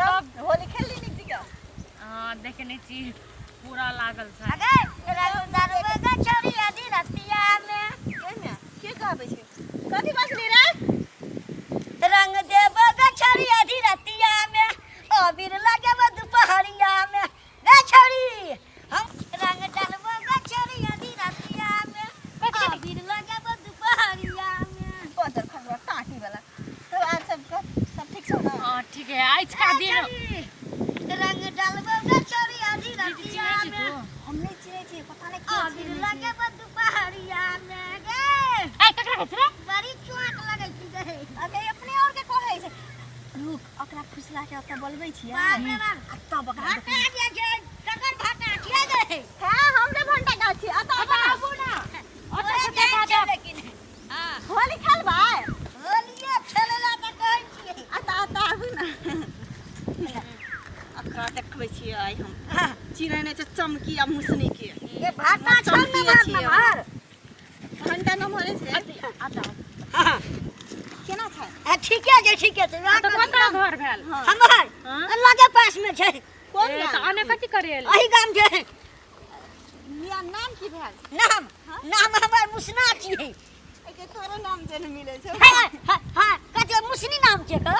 तब होली खेलली नीक जगह हां देखने छी पूरा लागल छै अगे दारू का छोरी आधी रतिया में केना के कहबै छै कथि बजली रे रंग देबो का छोरी आधी रतिया में अबीर लगाबो दुपहरिया में गे छोरी हम रंग डालबो का छोरी आधी रतिया में अबीर लगाबो दुपहरिया में बजर खगवा टाटी वाला तो आज सब ठीक छौ ना हां ठीक है आज का दिन रंग डालबो का छोरी आधी रतिया में हम नहीं चिन्है छी पता नहीं अबीर लगाबो दुपहरिया में गे आई ककरा कहै रे बड़ी चोट लगै छी गे अगे अपने और के कहै छै रुक ओकरा फुसला के ओकरा बोलबै छी बाप रे बाप तब ओकरा भाटा जे छै ककर भाटा छियै गे हां हमरे भंटा गाछ छी अता बाबू ना अच्छा से बता लेकिन हां होली खेलबै होलिये खेलला त कहै छियै अता आबू ना अकरा देखबै छी आइ हम चिन्है नै छै चमकी आ मुसनी के ये भाटा छ नंबर घंटा नंबर छै आता हां केना छै ठीके छै तो कतरा घर भेल हमर हां लगे पास में छै कोन ए गाम त आने कथि करेल अही गाम छै मिया नाम की भेल नाम हमर मुसना छियै एके तोरो नाम जेन मिलै छै हां कते मुसनी नाम छै कर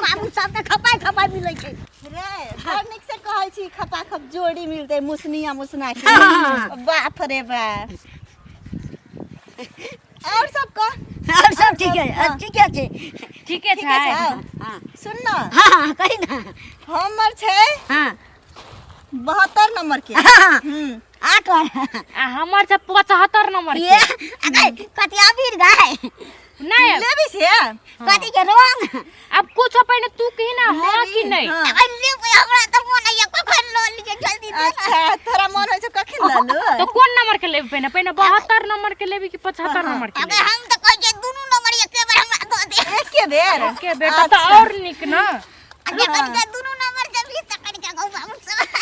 बाबू सब त खपाई मिलै छै रे बड़ नीक से कहै छी खपा खप जोड़ी मिलते मुसनिया मुसना के बाप रे बाप और सब कह और सब ठीके छै ठीके छै हां सुन न हां कहि ना हमर छै हां 72 नंबर के हां आ कर आ हमर छै 75 नंबर ये के अगे कतिया बीर गाय नहीं लेबी से कति के रंग अब कुछ पहले तू कही ना हां कि नहीं हाँ। अल्ले हमरा त मन आया कखन लो लिए जल्दी दे अच्छा तोरा मन होय छै कखन लालू तो कौन नंबर के लेबे पहले 72 नंबर के लेबी कि 75 नंबर के अबे हम त कह जे दुनु नंबर एके बार हमरा दो दे एके बेर के बेटा तो और निक ना अगे कह जे दुनु नंबर के भी त कह के गौ बाबू सब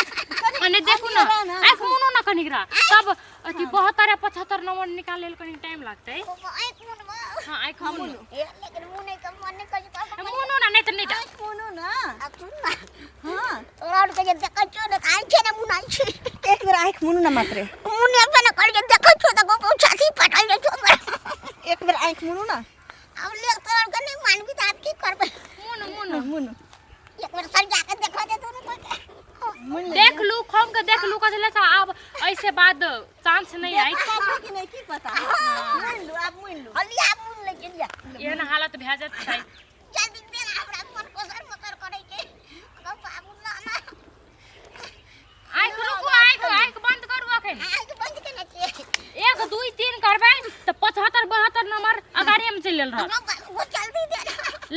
अने देखू ना आंख मुनो ना कनिकरा तब अथी 72 75 नंबर निकाले ल कनी टाइम लागतै एक मुन हां आंख मुनो लेकिन मुने का मन नहीं कह मुनो ना नहीं तो नहीं जा सुनु ना सुन ना हां और के देख छो न आइ छे न मुनाइ छे एक बेर आंख मुनु ना मात्र मुने अपन कर के देख छो त गो छाती पटाइ ले छो एक बेर आंख मुनु ना अब ले तोर के नहीं मानबी त आप की करबे मुनो मुनु एक बार सर जाके देखा दे दोनों को देख लू खोम के देख लू कहले से अब ऐसे बाद चांस नहीं आई पापा की नहीं की पता मुन लो आप मुन लो हलिया मुन ले लिया ये ना हालत भेजत छै जल्दी दे हमरा मन को सर मकर करे के गो बाबू ना ना आंख रुको आंख बंद करू अखन आइ बंद केना के 1 2 3 करबै त 75 72 नंबर अगाड़ी में चलल रह वो जल्दी दे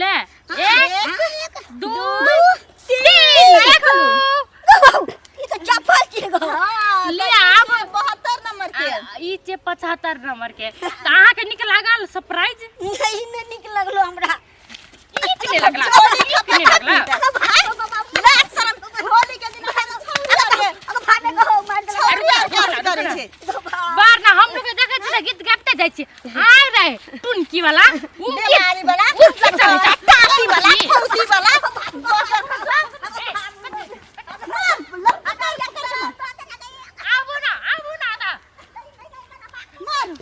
ले 1 2 3 देखो ई तो चप्पल के गो ले आब 72 नंबर के ई जे 75 नंबर के त अहाँ के निक लागल सरप्राइज नहीं ने निक लगलो हमरा नीक नहीं लगला नीक नहीं लगला लाज शरम होली के दिन अग भाने कहो मार दे करे छै बार ना हम लोग देखे छी गीत गाते जाय छी आइ रे टुनकी वाला बेमारी वाला टाटी वाला फौसी वाला आबो ना दा मारू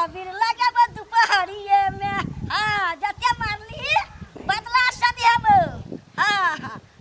अबीर